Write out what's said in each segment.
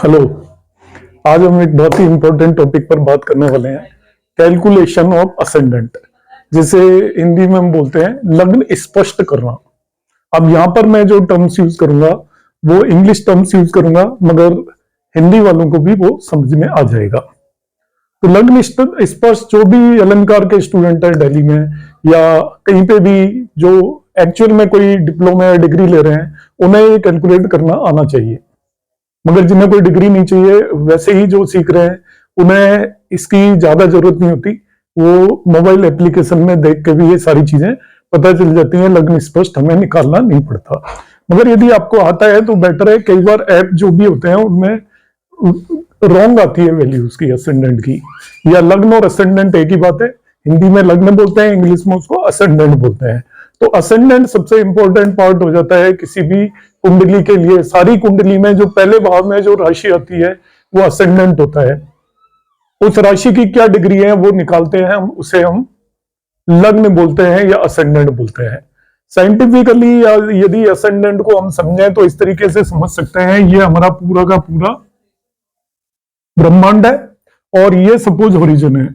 Hello. आज हम एक बहुत ही इंपॉर्टेंट टॉपिक पर बात करने वाले हैं, कैलकुलेशन ऑफ असेंडेंट, जिसे हिंदी में हम बोलते हैं लग्न स्पष्ट करना। अब यहाँ पर मैं जो टर्म्स यूज करूंगा वो इंग्लिश टर्म्स यूज करूंगा, मगर हिंदी वालों को भी वो समझ में आ जाएगा। तो लग्न स्पष्ट जो भी अलंकार के स्टूडेंट है दिल्ली में या कहीं पे भी जो एक्चुअल में कोई डिप्लोमा या डिग्री ले रहे हैं, उन्हें कैलकुलेट करना आना चाहिए। मगर जिन्हें कोई डिग्री नहीं चाहिए, वैसे ही जो सीख रहे हैं उन्हें इसकी ज्यादा जरूरत नहीं होती। वो मोबाइल एप्लीकेशन में देख के भी ये सारी चीजें पता चल जाती हैं, लग्न स्पष्ट हमें निकालना नहीं पड़ता। मगर यदि आपको आता है तो बेटर है। कई बार ऐप जो भी होते हैं उनमें रॉन्ग आती है वैल्यू उसकी असेंडेंट की, या लग्न और असेंडेंट एक ही बात है। हिंदी में लग्न बोलते हैं, इंग्लिश में उसको असेंडेंट बोलते हैं। तो असेंडेंट सबसे इंपॉर्टेंट पार्ट हो जाता है किसी भी कुंडली के लिए। सारी कुंडली में जो पहले भाव में जो राशि आती है वो असेंडेंट होता है। उस राशि की क्या डिग्री है वो निकालते हैं हम, उसे हम लग्न बोलते हैं या असेंडेंट बोलते हैं। साइंटिफिकली या यदि असेंडेंट को हम समझें तो इस तरीके से समझ सकते हैं, ये हमारा पूरा का पूरा ब्रह्मांड है और ये सपोज होरिजन है।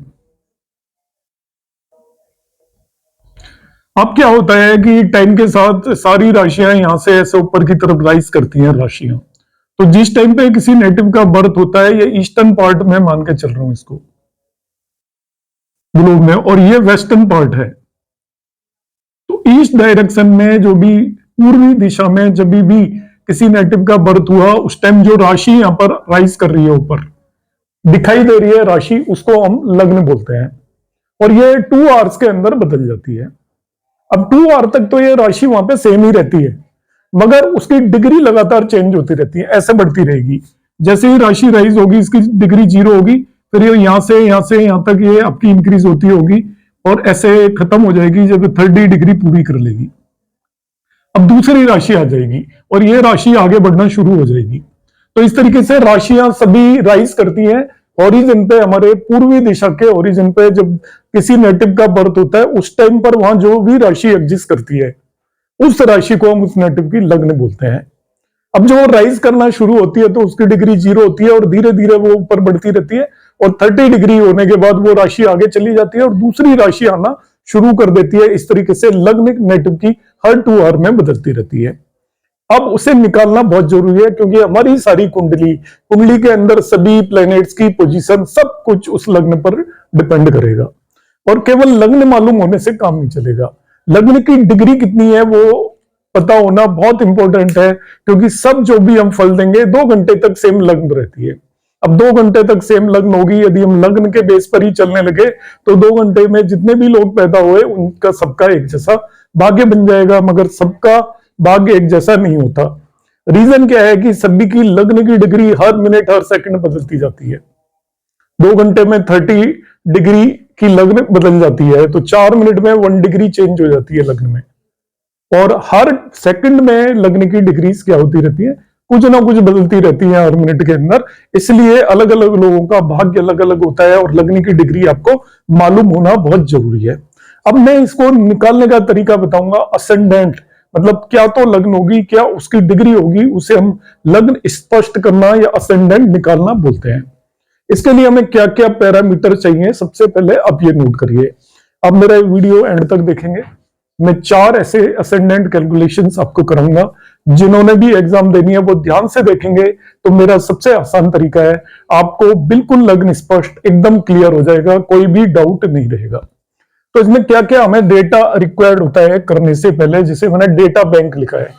अब क्या होता है कि टाइम के साथ सारी राशियां यहां से ऐसे ऊपर की तरफ राइज करती हैं राशियां। तो जिस टाइम पे किसी नेटिव का बर्थ होता है, ये ईस्टर्न पार्ट में मान के चल रहा हूं इसको ग्लोब में, और ये वेस्टर्न पार्ट है। तो ईस्ट डायरेक्शन में जो भी पूर्वी दिशा में जब भी किसी नेटिव का बर्थ हुआ, उस टाइम जो राशि यहां पर राइज कर रही है ऊपर दिखाई दे रही है राशि, उसको हम लग्न बोलते हैं। और ये 2 आवर्स के अंदर बदल जाती है। अब 2 आवर तक तो ये राशि वहां पे सेम ही रहती है, मगर उसकी डिग्री लगातार चेंज होती रहती है, ऐसे बढ़ती रहेगी। जैसे ही राशि राइज होगी इसकी डिग्री 0 होगी, फिर ये यहां से यहां तक ये आपकी इंक्रीज होती होगी और ऐसे खत्म हो जाएगी जब 30 डिग्री पूरी कर लेगी। अब दूसरी राशि आ जाएगी और ये राशि आगे बढ़ना शुरू हो जाएगी। तो इस तरीके से राशियां सभी राइज करती हैं ओरिजिन पे। हमारे पूर्वी दिशा के ओरिजिन पे जब किसी नेटिव का बर्थ होता है, उस टाइम पर वहां जो भी राशि एग्जिस्ट करती है, उस राशि को हम उस नेटिव की लग्न बोलते हैं। अब जो राइज करना शुरू होती है तो उसकी डिग्री 0 होती है और धीरे धीरे वो ऊपर बढ़ती रहती है, और 30 डिग्री होने के बाद वो राशि आगे चली जाती है और दूसरी राशि आना शुरू कर देती है। इस तरीके से लग्न नेटिव की हर 2 आवर में बदलती रहती है। अब उसे निकालना बहुत जरूरी है, क्योंकि हमारी सारी कुंडली के अंदर सभी प्लैनेट्स की पोजीशन सब कुछ उस लग्न पर डिपेंड करेगा। और केवल लग्न मालूम होने से काम नहीं चलेगा, लग्न की डिग्री कितनी है वो पता होना बहुत इंपॉर्टेंट है। क्योंकि सब जो भी हम फल देंगे 2 घंटे तक सेम लग्न रहती है। अब 2 घंटे तक सेम लग्न होगी, यदि हम लग्न के बेस पर ही चलने लगे तो 2 घंटे में जितने भी लोग पैदा हुए उनका सबका एक जैसा भाग्य बन जाएगा। मगर सबका भाग्य एक जैसा नहीं होता। रीजन क्या है कि सभी की लग्न की डिग्री हर मिनट हर सेकंड बदलती जाती है। 2 घंटे में 30 डिग्री की लग्न बदल जाती है, तो 4 मिनट में 1 डिग्री चेंज हो जाती है लग्न में। और हर सेकंड में लग्न की डिग्रीज क्या होती रहती है, कुछ ना कुछ बदलती रहती है हर मिनट के अंदर। इसलिए अलग अलग लोगों का भाग्य अलग अलग होता है और लग्न की डिग्री आपको मालूम होना बहुत जरूरी है। अब मैं इसको निकालने का तरीका बताऊंगा। असेंडेंट मतलब क्या तो लग्न होगी, क्या उसकी डिग्री होगी, उसे हम लग्न स्पष्ट करना या असेंडेंट निकालना बोलते हैं। इसके लिए हमें क्या क्या पैरामीटर चाहिए, सबसे पहले आप ये नोट करिए। आप मेरा वीडियो एंड तक देखेंगे, मैं 4 ऐसे असेंडेंट कैलकुलेशंस आपको कराऊंगा। जिन्होंने भी एग्जाम देनी है वो ध्यान से देखेंगे तो मेरा सबसे आसान तरीका है, आपको बिल्कुल लग्न स्पष्ट एकदम क्लियर हो जाएगा, कोई भी डाउट नहीं रहेगा। तो इसमें क्या क्या हमें डेटा रिक्वायर्ड होता है करने से पहले, जिसे मैंने डेटा बैंक लिखा है।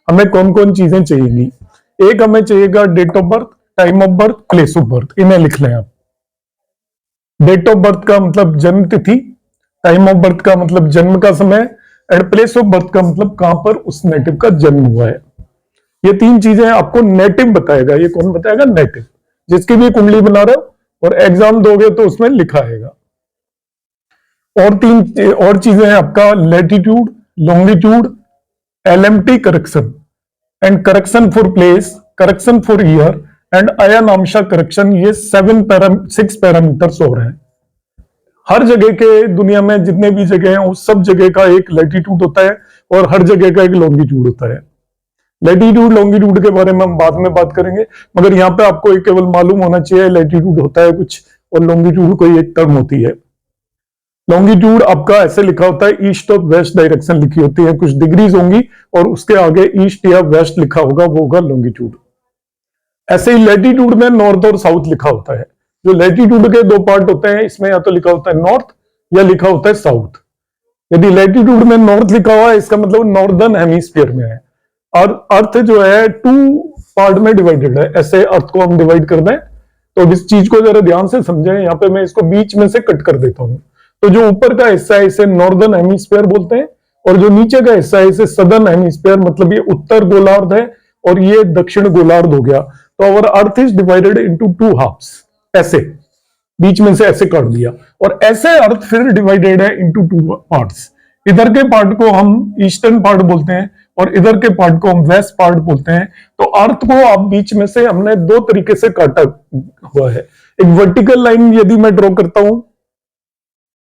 हमें कौन कौन चीजें चाहिएगी। एक हमें चाहिएगा date of birth, time of birth, place of birth. इन्हें लिख लें आप। डेट ऑफ बर्थ का मतलब जन्म तिथि, टाइम ऑफ बर्थ का मतलब जन्म का समय, एंड प्लेस ऑफ बर्थ का मतलब कहां पर उस नेटिव का जन्म हुआ है। ये 3 चीजें आपको नेटिव बताएगा। ये कौन बताएगा? नेटिव, जिसकी भी कुंडली बना रहे हो और एग्जाम दोगे तो उसमें लिखा आएगा। और 3 और चीजें हैं आपका latitude, longitude, LMT correction and correction for place, correction for year and ayanamsa correction. ये 6 पैरामीटर्स और हैं। हर जगह के दुनिया में जितने भी जगह हैं उस सब जगह का एक लैटिट्यूड होता है और हर जगह का एक लॉन्गिट्यूड होता है। लैटिट्यूड लॉन्गिट्यूड के बारे में हम बाद में बात करेंगे, मगर यहाँ पे आपको एक केवल मालूम होना चाहिए लैटिट्यूड होता है कुछ और लॉन्गिट्यूड कोई एक टर्म होती है। लॉन्गिट्यूड आपका ऐसे लिखा होता है, ईस्ट और वेस्ट डायरेक्शन लिखी होती है, कुछ डिग्रीज होंगी और उसके आगे ईस्ट या वेस्ट लिखा होगा, वो होगा लॉन्गिट्यूड। ऐसे ही लैटिट्यूड में नॉर्थ और साउथ लिखा होता है। जो लैटिट्यूड के दो पार्ट होते हैं, इसमें या तो लिखा होता है नॉर्थ या लिखा होता है साउथ। यदि लैटिट्यूड में नॉर्थ लिखा हुआ है, इसका मतलब नॉर्दर्न हेमिस्फीयर में है। और अर्थ जो है 2 पार्ट में डिवाइडेड है, ऐसे अर्थ को हम डिवाइड कर दें तो इस चीज को जरा ध्यान से समझें। यहाँ पे मैं इसको बीच में से कट कर देता हूं। तो जो ऊपर का हिस्सा है इसे नॉर्दर्न हेमिस्फीयर बोलते हैं और जो नीचे का हिस्सा है इसे सदर्न हेमिस्फीयर, मतलब ये उत्तर गोलार्ध है और ये दक्षिण गोलार्ध हो गया। तो our earth is divided into 2 halves, ऐसे बीच में से ऐसे काट दिया और ऐसे अर्थ फिर डिवाइडेड है इनटू 2 पार्ट्स। इधर के पार्ट को हम ईस्टर्न पार्ट बोलते हैं और इधर के पार्ट को हम वेस्ट पार्ट बोलते हैं। तो अर्थ को आप बीच में से हमने 2 तरीके से काटा हुआ है। एक वर्टिकल लाइन यदि मैं ड्रॉ करता हूं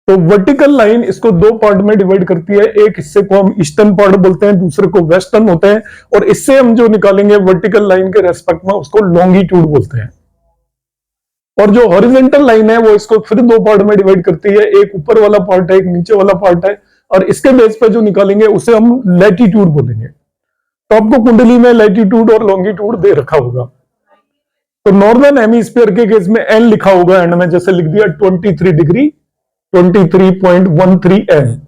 तो वर्टिकल लाइन इसको 2 पार्ट में डिवाइड करती है। एक हिस्से को हम ईस्टर्न पार्ट बोलते हैं, दूसरे को वेस्टर्न होते हैं और इससे हम जो निकालेंगे वर्टिकल लाइन के रेस्पेक्ट में उसको लॉन्गिट्यूड बोलते हैं। और जो हॉरिजॉन्टल लाइन है वो इसको फिर 2 पार्ट में डिवाइड करती है, एक ऊपर वाला पार्ट है, एक नीचे वाला पार्ट है और इसके बेस पे जो निकालेंगे उसे हम लैटिट्यूड बोलेंगे। तो आपको कुंडली में लैटिट्यूड और लॉन्गिट्यूड दे रखा होगा। तो नॉर्दर्न हेमिस्फीयर के केस में एन लिखा होगा एंड में, जैसे लिख दिया 23 डिग्री 23.13 एन,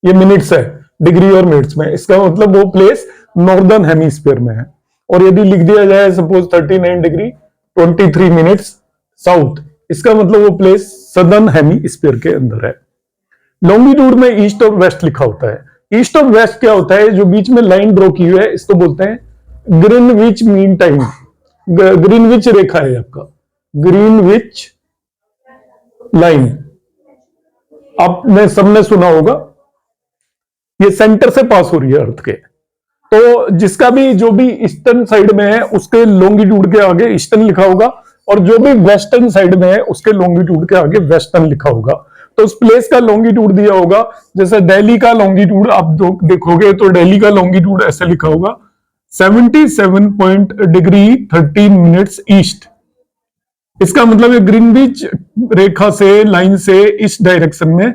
ये मिनट्स है डिग्री और मिनट्स में, इसका मतलब वो प्लेस नॉर्दर्न हेमिस्फीयर में है। और यदि लिख दिया जाए सपोज 39 डिग्री 23 मिनट्स साउथ, इसका मतलब वो प्लेस सदर्न हेमिस्फीयर के अंदर है। लॉन्गिट्यूड में ईस्ट और वेस्ट लिखा होता है। ईस्ट और वेस्ट क्या होता है, जो बीच में लाइन ड्रॉ की हुई है इसको बोलते हैं ग्रीनविच मीन टाइम। ग्रीनविच रेखा है आपका, ग्रीनविच लाइन आपने सबने सुना होगा, ये सेंटर से पास हो रही है अर्थ के। तो जिसका भी जो भी ईस्टर्न साइड में है उसके लॉन्गिट्यूड के आगे ईस्टर्न लिखा होगा और जो भी वेस्टर्न साइड में है उसके लॉन्गिट्यूड के आगे वेस्टर्न लिखा होगा। तो उस प्लेस का लॉन्गिट्यूड दिया होगा, जैसे दिल्ली का लॉन्गिट्यूड आप देखोगे तो दिल्ली का लॉन्गिट्यूड ऐसे लिखा होगा 77 डिग्री 13 मिनट्स ईस्ट। इसका मतलब है ग्रीनविच रेखा से लाइन से इस डायरेक्शन में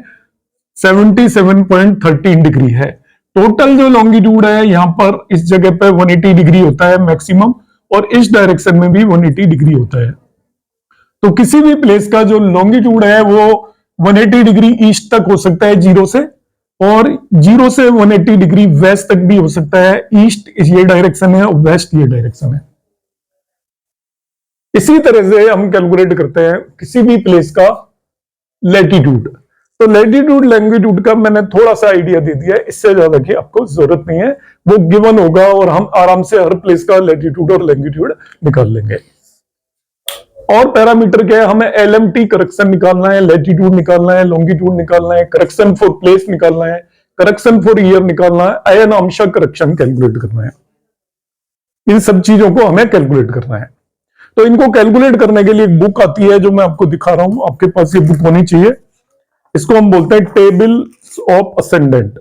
77.13 डिग्री है। टोटल जो लॉन्गिट्यूड है यहाँ पर इस जगह पे 180 डिग्री होता है मैक्सिमम और इस डायरेक्शन में भी 180 डिग्री होता है। तो किसी भी प्लेस का जो लॉन्गिट्यूड है वो 180 डिग्री ईस्ट तक हो सकता है जीरो से, और जीरो से 180 डिग्री वेस्ट तक भी हो सकता है। ईस्ट ये डायरेक्शन है और वेस्ट ये डायरेक्शन है। इसी तरह से हम कैलकुलेट करते हैं किसी भी प्लेस का लैटिट्यूड। तो लैटिट्यूड लॉन्गिट्यूड का मैंने थोड़ा सा आइडिया दे दिया है, इससे ज्यादा की आपको जरूरत नहीं है, वो गिवन होगा और हम आराम से हर प्लेस का लैटिट्यूड और लॉन्गिट्यूड निकाल लेंगे। और पैरामीटर क्या है, हमें एलएमटी करेक्शन निकालना है, लैटिट्यूड निकालना है, लॉन्गिट्यूड निकालना है, करेक्शन फॉर प्लेस निकालना है, करेक्शन फॉर ईयर निकालना है, आयन अंश करेक्शन कैलकुलेट करना है। इन सब चीजों को हमें कैलकुलेट करना है। तो इनको कैलकुलेट करने के लिए एक बुक आती है जो मैं आपको दिखा रहा हूं, आपके पास ये बुक होनी चाहिए। इसको हम बोलते हैं टेबल्स ऑफ असेंडेंट।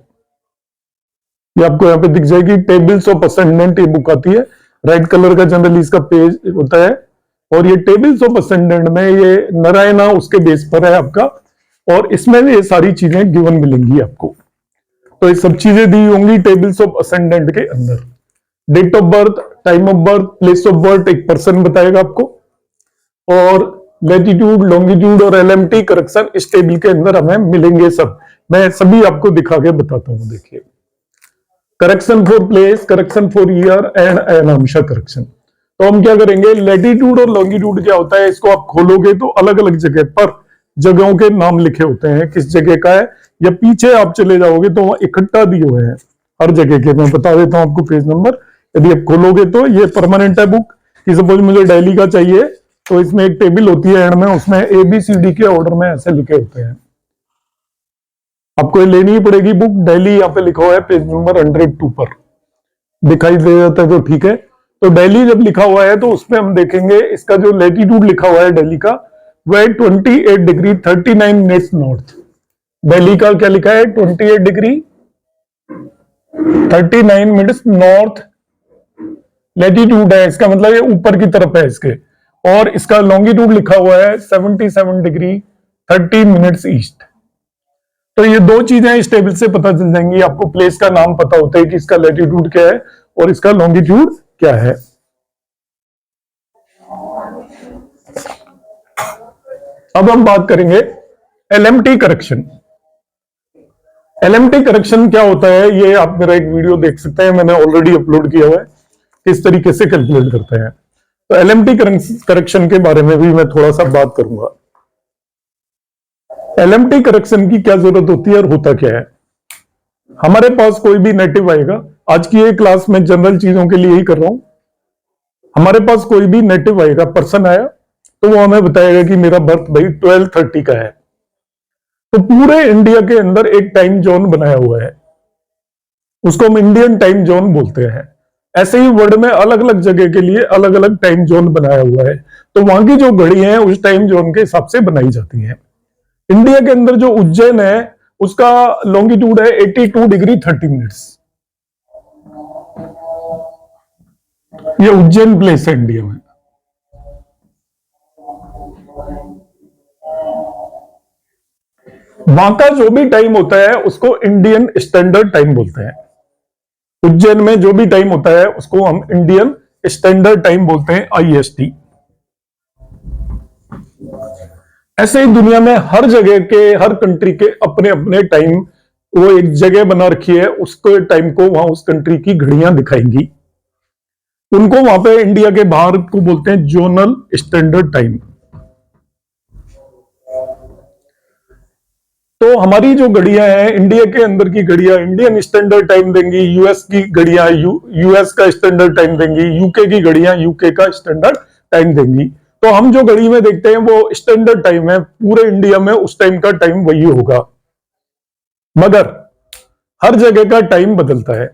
ये आपको यहाँ पे दिख जाएगी, टेबल्स ऑफ असेंडेंट ये बुक आती है, रेड कलर का जनरली इसका पेज होता है। और ये टेबल्स ऑफ असेंडेंट में ये नारायणा उसके बेस पर है आपका, और इसमें ये सारी चीजें गिवन मिलेंगी आपको। तो ये सब चीजें दी होंगी टेबल्स ऑफ असेंडेंट के अंदर। Date of birth, time of birth, place of birth एक पर्सन बताएगा आपको, और लैटिट्यूड, लॉन्गिट्यूड और एलएमटी करेक्शन इस टेबल के अंदर हमें मिलेंगे सब। मैं सभी आपको दिखा के बताता हूं। देखिए, correction for place, correction for year and ayanamsa correction. तो हम क्या करेंगे, लैटिट्यूड और लॉन्गिट्यूड क्या होता है, इसको आप खोलोगे तो अलग अलग जगह पर जगहों के नाम लिखे होते हैं, किस जगह का है, या पीछे आप चले जाओगे तो वहां इकट्ठा दिए हुए हैं हर जगह के। मैं बता देता हूं आपको पेज नंबर, यदि आप खोलोगे तो ये परमानेंट है बुक कि सपोज मुझे दिल्ली का चाहिए तो इसमें एक टेबल होती है एंड में, उसमें ABCD के ऑर्डर में ऐसे लिखे होते हैं। आपको ये लेनी ही पड़ेगी बुक। दिल्ली यहाँ पे लिखा हुआ है पेज नंबर 102 पर, दिखाई दे जाता है तो ठीक है। तो दिल्ली जब लिखा हुआ है तो उसमें हम देखेंगे इसका जो लैटिट्यूड लिखा हुआ है दिल्ली का वह 28 डिग्री 39 मिनट्स नॉर्थ। दिल्ली का क्या लिखा है, 28 डिग्री 39 मिनट्स नॉर्थ लैटिट्यूड है, इसका मतलब ये ऊपर की तरफ है इसके, और इसका लॉन्गिट्यूड लिखा हुआ है 77 डिग्री 30 मिनट्स ईस्ट। तो ये दो चीजें इस टेबल से पता चल जाएंगी, आपको प्लेस का नाम पता होता है कि इसका लैटिट्यूड क्या है और इसका लॉन्गिट्यूड क्या है। अब हम बात करेंगे एलएमटी करेक्शन। एलएमटी करेक्शन क्या होता है, ये आप मेरा एक वीडियो देख सकते हैं, मैंने ऑलरेडी अपलोड किया हुआ है, किस तरीके से कैलकुलेट करते हैं। तो एलएमटी करेक्शन के बारे में भी मैं थोड़ा सा बात करूंगा। एलएमटी करेक्शन की क्या जरूरत होती है और होता क्या है। हमारे पास कोई भी नेटिव आएगा, आज की ये क्लास में जनरल चीजों के लिए ही कर रहा हूं। हमारे पास कोई भी नेटिव आएगा, पर्सन आया, तो वो हमें बताएगा कि मेरा बर्थ भाई 12:30 का है। तो पूरे इंडिया के अंदर एक टाइम जोन बनाया हुआ है, उसको हम इंडियन टाइम जोन बोलते हैं। ऐसे ही वर्ल्ड में अलग अलग जगह के लिए अलग अलग टाइम जोन बनाया हुआ है, तो वहां की जो घड़ी है उस टाइम जोन के हिसाब से बनाई जाती है। इंडिया के अंदर जो उज्जैन है उसका लॉन्गिट्यूड है 82 डिग्री 30 मिनट्स। ये उज्जैन प्लेस है इंडिया में। वहां का जो भी टाइम होता है उसको इंडियन स्टैंडर्ड टाइम बोलते हैं। उज्जैन में जो भी टाइम होता है उसको हम इंडियन स्टैंडर्ड टाइम बोलते हैं, IST। ऐसे ही दुनिया में हर जगह के, हर कंट्री के अपने अपने टाइम, वो एक जगह बना रखी है, उसके टाइम को वहां उस कंट्री की घड़ियां दिखाएंगी। उनको वहां पे इंडिया के बाहर को बोलते हैं जोनल स्टैंडर्ड टाइम। तो हमारी जो घड़ियां हैं, इंडिया के अंदर की घड़ियां इंडियन स्टैंडर्ड टाइम देंगी, यूएस की घड़ियां यूएस का स्टैंडर्ड टाइम देंगी, यूके की घड़ियां यूके का स्टैंडर्ड टाइम देंगी। तो हम जो घड़ी में देखते हैं वो स्टैंडर्ड टाइम है, पूरे इंडिया में उस टाइम का टाइम वही होगा, मगर हर जगह का टाइम बदलता है।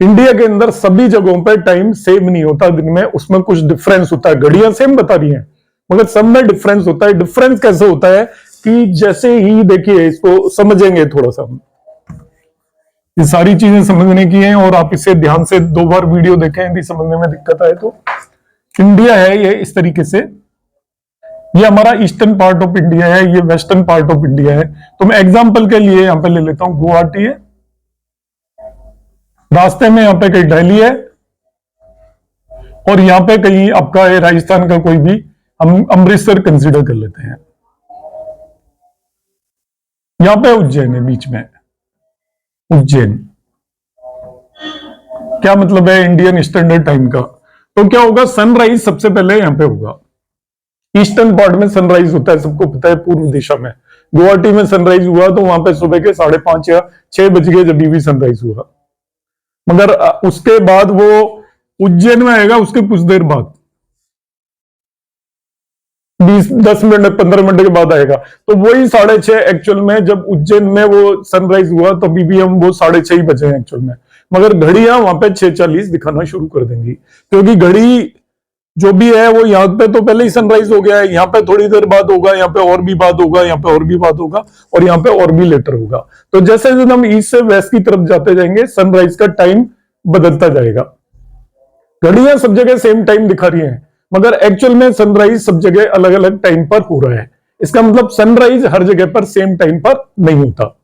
इंडिया के अंदर सभी जगहों पर टाइम सेम नहीं होता दिन में, उसमें कुछ डिफरेंस होता है। घड़ियां सेम बता रही हैं मगर सब में डिफरेंस होता है। डिफरेंस कैसे होता है कि जैसे ही, देखिए इसको समझेंगे थोड़ा सा, ये सारी चीजें समझने की हैं और आप इसे ध्यान से 2 बार वीडियो देखें, यदि समझने में दिक्कत आए तो। इंडिया है ये इस तरीके से, ये हमारा ईस्टर्न पार्ट ऑफ इंडिया है, ये वेस्टर्न पार्ट ऑफ इंडिया है। तो मैं एग्जांपल के लिए यहां पे ले लेता हूं, गुवाहाटी है, रास्ते में यहां पे कहीं दिल्ली है, और यहां पे कहीं आपका है राजस्थान का कोई भी, हम अमृतसर कंसीडर कर लेते हैं। यहां पे उज्जैन है बीच में, उज्जैन। क्या मतलब है इंडियन स्टैंडर्ड टाइम का? तो क्या होगा, सनराइज सबसे पहले यहां पे होगा। ईस्टर्न पार्ट में सनराइज होता है, सबको पता है, पूर्व दिशा में। गुवाहाटी में सनराइज हुआ तो वहां पे सुबह के 5:30 या 6 बज गए जब भी सनराइज हुआ, मगर उसके बाद वो उज्जैन में आएगा, उसके कुछ देर बाद 10 मिनट 15 मिनट के बाद आएगा। तो वही 6:30 एक्चुअल में जब उज्जैन में वो सनराइज हुआ तभी भी हम वो 6:30 बजे हैं एक्चुअल में, मगर घड़ियां वहां पे 6:40 दिखाना शुरू कर देंगी, क्योंकि घड़ी जो भी है वो यहाँ पे तो पहले ही सनराइज हो गया है, यहाँ पे थोड़ी देर बाद होगा, यहाँ पे और भी बाद होगा, यहाँ पे और भी बाद होगा, और यहाँ पे और भी लेटर होगा। तो जैसे जैसे हम ईस्ट से वेस्ट की तरफ जाते जाएंगे सनराइज का टाइम बदलता जाएगा। घड़ियां सब जगह सेम टाइम दिखा रही हैं, मगर एक्चुअल में सनराइज सब जगह अलग अलग टाइम पर हो रहा है। इसका मतलब सनराइज हर जगह पर सेम टाइम पर नहीं होता।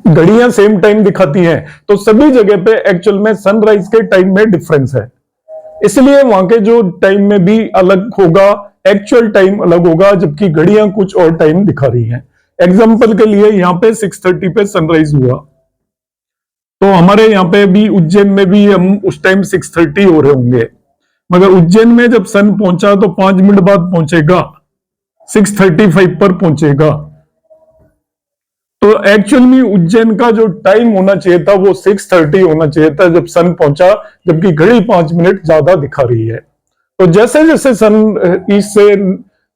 घड़ियां सेम टाइम दिखाती हैं तो सभी जगह पे एक्चुअल में सनराइज के टाइम में डिफरेंस है, इसलिए वहां के जो टाइम में भी अलग होगा, एक्चुअल टाइम अलग होगा, जबकि घड़ियां कुछ और टाइम दिखा रही हैं। एग्जांपल के लिए यहां पे 6:30 पे सनराइज हुआ, तो हमारे यहाँ पे भी उज्जैन में भी हम उस टाइम 6:30 हो रहे होंगे, मगर उज्जैन में जब सन पहुंचा तो 5 मिनट बाद पहुंचेगा, 6:35 पर पहुंचेगा। तो एक्चुअल में उज्जैन का जो टाइम होना चाहिए था वो 6:30 होना चाहिए था जब सन पहुंचा, जबकि घड़ी 5 मिनट ज्यादा दिखा रही है। तो जैसे जैसे सन ईस्ट से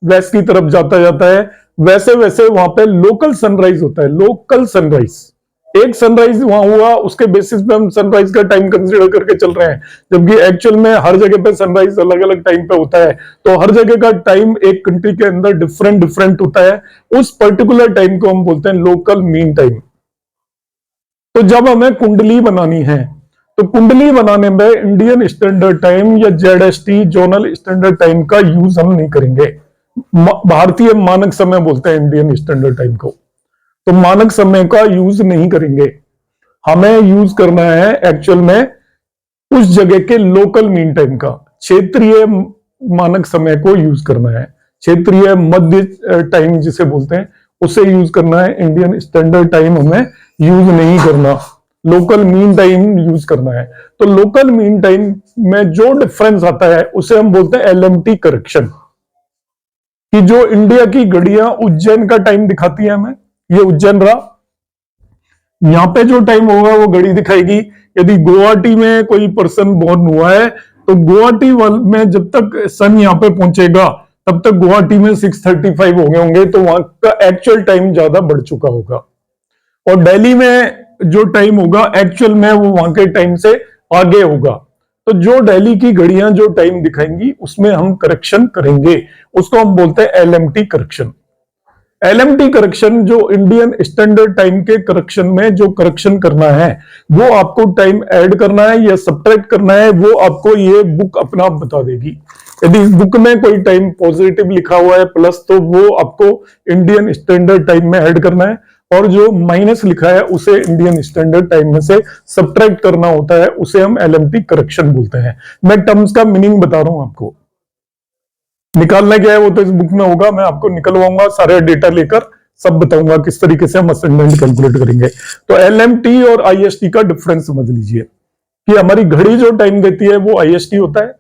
वेस्ट की तरफ जाता है, वैसे वैसे वहां पे लोकल सनराइज होता है। लोकल सनराइज, एक सनराइज वहां हुआ, उसके बेसिस पे हम सनराइज का टाइम कंसीडर करके चल रहे हैं, जबकि एक्चुअल में हर जगह पे सनराइज अलग अलग टाइम पे होता है। तो हर जगह का टाइम एक कंट्री के अंदर डिफरेंट डिफरेंट होता है, उस पर्टिकुलर टाइम को हम बोलते हैं लोकल मीन टाइम। तो जब हमें कुंडली बनानी है तो कुंडली बनाने में इंडियन स्टैंडर्ड टाइम या जेडएसटी जोनल स्टैंडर्ड टाइम का यूज हम नहीं करेंगे। भारतीय मानक समय बोलते हैं इंडियन स्टैंडर्ड टाइम को, तो मानक समय का यूज नहीं करेंगे। हमें यूज करना है एक्चुअल में उस जगह के लोकल मीन टाइम का, क्षेत्रीय मानक समय को यूज करना है। क्षेत्रीय मध्य टाइम जिसे बोलते हैं उसे यूज करना है। इंडियन स्टैंडर्ड टाइम हमें यूज नहीं करना, लोकल मीन टाइम यूज करना है। तो लोकल मीन टाइम में जो डिफरेंस आता है उसे हम बोलते हैं एलएमटी करेक्शन, कि जो इंडिया की घड़ियां उज्जैन का टाइम दिखाती है हमें, ये उज्जैन रहा, यहां पे जो टाइम होगा वो घड़ी दिखाएगी। यदि गुवाहाटी में कोई पर्सन बॉर्न हुआ है तो गुवाहाटी में जब तक सन यहां पे पहुंचेगा तब तक गुवाहाटी में 6:35 हो गए होंगे, तो वहां का एक्चुअल टाइम ज्यादा बढ़ चुका होगा। और दिल्ली में जो टाइम होगा एक्चुअल में वो वहां के टाइम से आगे होगा। तो जो दिल्ली की घड़ियां जो टाइम दिखाएंगी उसमें हम करेक्शन करेंगे, उसको हम बोलते हैं एलएमटी करेक्शन। एलएमटी करेक्शन जो इंडियन स्टैंडर्ड टाइम के करेक्शन में जो करेक्शन करना है वो आपको टाइम ऐड करना है या सब्ट्रैक्ट करना है, वो आपको ये बुक अपना आप बता देगी। यदि बुक में कोई टाइम पॉजिटिव लिखा हुआ है प्लस, तो वो आपको इंडियन स्टैंडर्ड टाइम में ऐड करना है, और जो माइनस लिखा है उसे इंडियन स्टैंडर्ड टाइम में से सब्ट्रैक्ट करना होता है, उसे हम एलएमटी करेक्शन बोलते हैं। मैं टर्म्स का मीनिंग बता रहा हूं आपको, निकालना क्या है वो तो इस बुक में होगा, मैं आपको निकलवाऊंगा सारे डेटा लेकर, सब बताऊंगा किस तरीके से हम असाइनमेंट कैलकुलेट करेंगे। तो एलएमटी और आईएसटी का डिफरेंस समझ लीजिए कि हमारी घड़ी जो टाइम देती है वो आईएसटी होता है,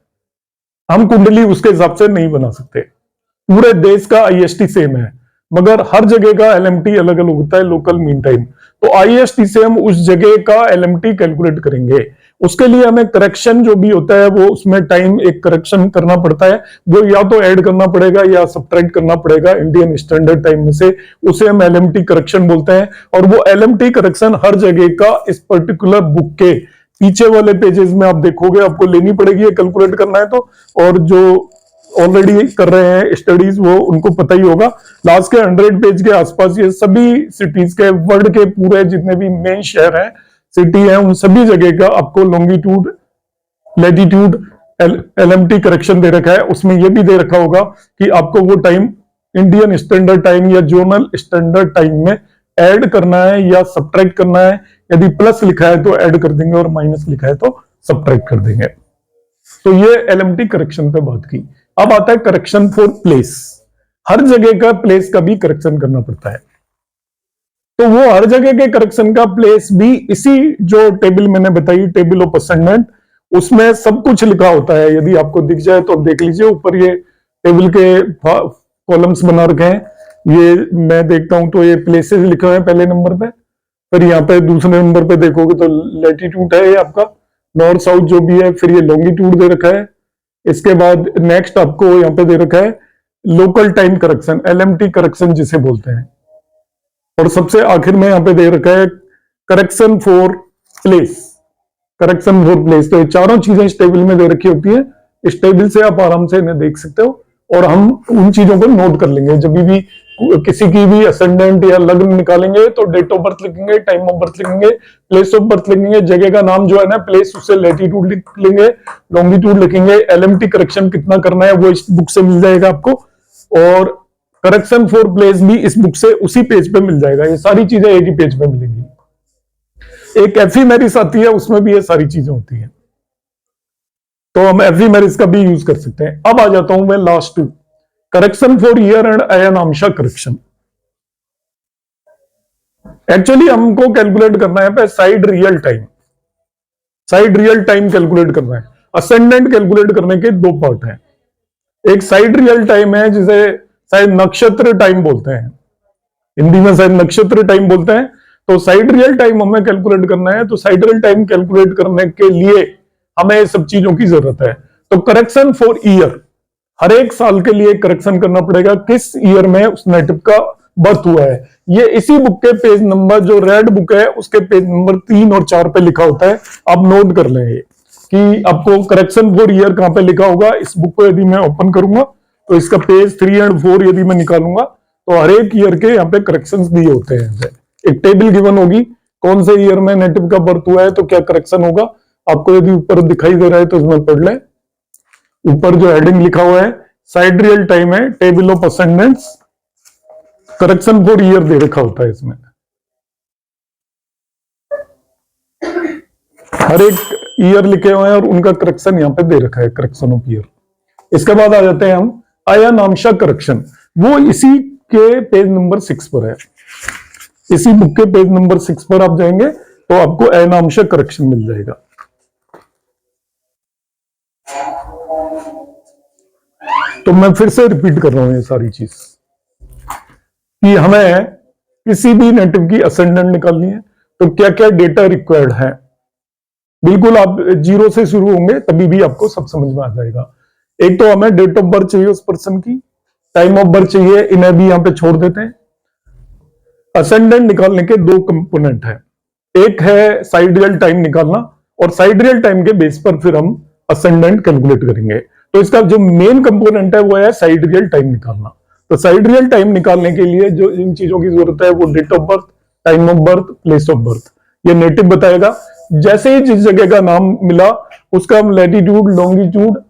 हम कुंडली उसके हिसाब से नहीं बना सकते। पूरे देश का आईएसटी सेम है मगर हर जगह का एलएमटी अलग अलग होता है, लोकल मीन टाइम। तो आईएसटी से हम उस जगह का एलएमटी कैलकुलेट करेंगे। उसके लिए हमें करेक्शन जो भी होता है वो उसमें टाइम एक करेक्शन करना पड़ता है, वो या तो ऐड करना पड़ेगा या सब्ट्रैक्ट करना पड़ेगा इंडियन स्टैंडर्ड टाइम में से, उसे हम एलएमटी करेक्शन बोलते हैं। और वो एलएमटी करेक्शन हर जगह का इस पर्टिकुलर बुक के पीछे वाले पेजेस में आप देखोगे, आपको लेनी पड़ेगी कैलकुलेट करना है तो। और जो ऑलरेडी कर रहे हैं स्टडीज वो उनको पता ही होगा, लास्ट के 100 पेज के आसपास ये सभी सिटीज के, वर्ल्ड के पूरे जितने भी मेन शहर हैं, सिटी है, उन सभी जगह का आपको लॉन्गिट्यूड लैटिट्यूड एलएमटी करेक्शन दे रखा है। उसमें यह भी दे रखा होगा कि आपको वो टाइम इंडियन स्टैंडर्ड टाइम या जोनल स्टैंडर्ड टाइम में ऐड करना है या सब्ट्रैक्ट करना है। यदि प्लस लिखा है तो ऐड कर देंगे और माइनस लिखा है तो सब्ट्रैक्ट कर देंगे। तो ये एलएमटी करेक्शन पे बात की। अब आता है करेक्शन फॉर प्लेस। हर जगह का प्लेस का भी करेक्शन करना पड़ता है, तो वो हर जगह के करेक्शन का प्लेस भी इसी जो टेबल मैंने बताई, टेबल ऑफ असाइनमेंट, उसमें सब कुछ लिखा होता है। यदि आपको दिख जाए तो देख लीजिए, ऊपर ये टेबल के कॉलम्स बना रखे हैं, ये मैं देखता हूं तो ये प्लेसेस लिखे हुए हैं पहले नंबर पे, फिर यहाँ पे दूसरे नंबर पे देखोगे तो लैटिट्यूड है ये आपका, नॉर्थ साउथ जो भी है, फिर ये लॉन्गिट्यूड दे रखा है। इसके बाद नेक्स्ट आपको यहाँ पे दे रखा है local time correction, LMT correction जिसे बोलते हैं, और सबसे आखिर में यहाँ पे दे रखा है correction for place, correction for place. तो ये चारों चीजें इस टेबल में दे रखी होती है, इस टेबल से आप आराम से इन्हें देख सकते हो, और हम उन चीजों को नोट कर लेंगे। जब भी किसी की भी असेंडेंट या लग्न निकालेंगे तो डेट ऑफ बर्थ लिखेंगे, टाइम ऑफ बर्थ लिखेंगे, प्लेस ऑफ बर्थ लिखेंगे, जगह का नाम जो है ना प्लेस, उससे लैटिट्यूड लिख लेंगे, लॉन्गिट्यूड लिखेंगे। एलएमटी करेक्शन कितना करना है वो इस बुक से मिल जाएगा आपको, और करेक्शन फॉर प्लेस भी इस बुक से उसी पेज पे मिल जाएगा। ये सारी चीजें एक ही पेज पे मिलेंगी। एक एफीमेरिस आती है, उसमें भी ये सारी चीजें होती हैं, तो हम एफीमेरिस का भी यूज कर सकते हैं। अब आ जाता हूं मैं last two, correction for year and ayanamsa correction. Actually हमको कैलकुलेट करना है पे sidereal time, sidereal time calculate करना है। असेंडेंट कैलकुलेट करने के दो पार्ट हैं, एक साइड रियल टाइम है जिसे शायद नक्षत्र टाइम बोलते हैं, हिंदी में शायद नक्षत्र टाइम बोलते हैं। तो साइड रियल टाइम हमें कैलकुलेट करना है, तो साइड रियल टाइम कैलकुलेट करने के लिए हमें सब चीजों की जरूरत है। तो करेक्शन फॉर ईयर, हर एक साल के लिए करेक्शन करना पड़ेगा, किस ईयर में उस नेटिव का बर्थ हुआ है। ये इसी बुक के पेज नंबर, जो रेड बुक है उसके पेज नंबर 3 और 4 पे लिखा होता है, आप नोट कर लें कि आपको करेक्शन फॉर ईयर कहां पे लिखा होगा। इस बुक को यदि मैं ओपन करूंगा तो इसका पेज 3 और 4 यदि मैं निकालूंगा तो हर एक ईयर के यहाँ पे करेक्शंस दिए होते हैं। एक टेबल गिवन होगी, कौन से ईयर में नेटिव का बर्थ हुआ है तो क्या करेक्शन होगा, आपको यदि ऊपर दिखाई दे रहा है तो इसमें पढ़ लें। ऊपर जो हेडिंग लिखा हुआ है साइड रियल टाइम है, table of ascendants, correction for year दे रखा होता है इसमें। हर एक ईयर लिखे हुए हैं और उनका करेक्शन यहां पे दे रखा है, करेक्शन ऑफ ईयर। इसके बाद आ जाते हैं हम अयनांशा करेक्शन, वो इसी के पेज नंबर 6 पर है। इसी बुक के पेज नंबर 6 पर आप जाएंगे तो आपको अयनांशा करेक्शन मिल जाएगा। तो मैं फिर से रिपीट कर रहा हूं ये सारी चीज कि हमें किसी भी नेटिव की असेंडेंट निकालनी है तो क्या क्या डेटा रिक्वायर्ड है। बिल्कुल आप 0 से शुरू होंगे तभी भी आपको सब समझ में आ जाएगा। एक तो हमें डेट ऑफ बर्थ चाहिए उस पर्सन की, टाइम ऑफ बर्थ चाहिए, इन्हें भी यहां पे छोड़ देते हैं। असेंडेंट निकालने के दो कंपोनेंट है, एक है साइडियल टाइम निकालना और साइडियल टाइम के बेस पर फिर हम असेंडेंट कैलकुलेट करेंगे। तो इसका जो मेन कंपोनेंट है वो है साइडियल टाइम निकालना। तो साइडियल टाइम निकालने के लिए जो इन चीजों की जरूरत है वो date of birth, time of birth, place of birth, ये नेटिव बताएगा। जैसे ही जिस जगह का नाम मिला उसका हम लैटिट्यूड, लॉन्गिट्यूड,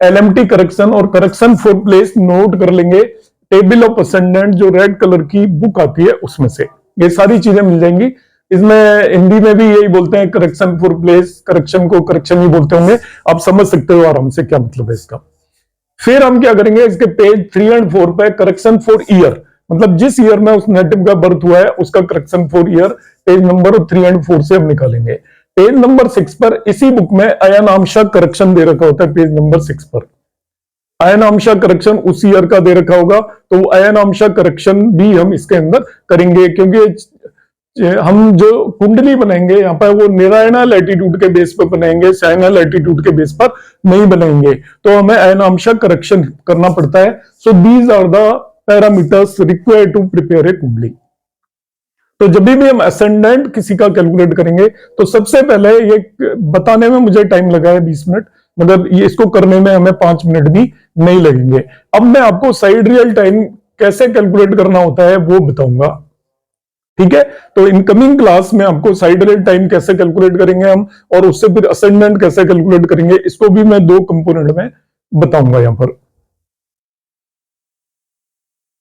एलएमटी करेक्शन और करेक्शन फॉर प्लेस नोट कर लेंगे। टेबल ऑफ असेंडेंट जो रेड कलर की बुक आती है उसमें से ये सारी चीजें मिल जाएंगी। इसमें हिंदी में भी यही बोलते हैं करेक्शन फॉर प्लेस, करेक्शन को करेक्शन ही बोलते होंगे, आप समझ सकते हो आराम से क्या मतलब है इसका। फिर हम क्या करेंगे, इसके पेज 3 और 4 पे करेक्शन फॉर ईयर, मतलब जिस ईयर में उस नेटिव का बर्थ हुआ है उसका correction for year page number 3 और 4 से हम निकालेंगे। पेज नंबर 6 पर इसी बुक में अयनांशा करेक्शन दे रखा होता है। पेज नंबर 6 पर अयनांशा करेक्शन उस ईयर का दे रखा होगा तो अयनांशा करेक्शन भी हम इसके अंदर करेंगे, क्योंकि हम जो कुंडली बनाएंगे यहाँ पर वो निरायणा लैटिट्यूड के बेस पर बनाएंगे, साइना लैटिट्यूड के बेस पर नहीं बनाएंगे। तो हमें अयनांशा करेक्शन करना पड़ता है। So these are the parameters required to prepare a kundli. तो जब भी हम असेंडेंट किसी का कैलकुलेट करेंगे तो सबसे पहले ये बताने में मुझे टाइम लगा है 20 मिनट, मतलब ये इसको करने में हमें 5 मिनट भी नहीं लगेंगे। अब मैं आपको साइड रियल टाइम कैसे कैलकुलेट करना होता है वो बताऊंगा, ठीक है। तो इनकमिंग क्लास में आपको साइड रियल टाइम कैसे कैलकुलेट करेंगे हम और उससे फिर असेंडेंट कैसे कैलकुलेट करेंगे, इसको भी मैं 2 कंपोनेंट में बताऊंगा यहां पर।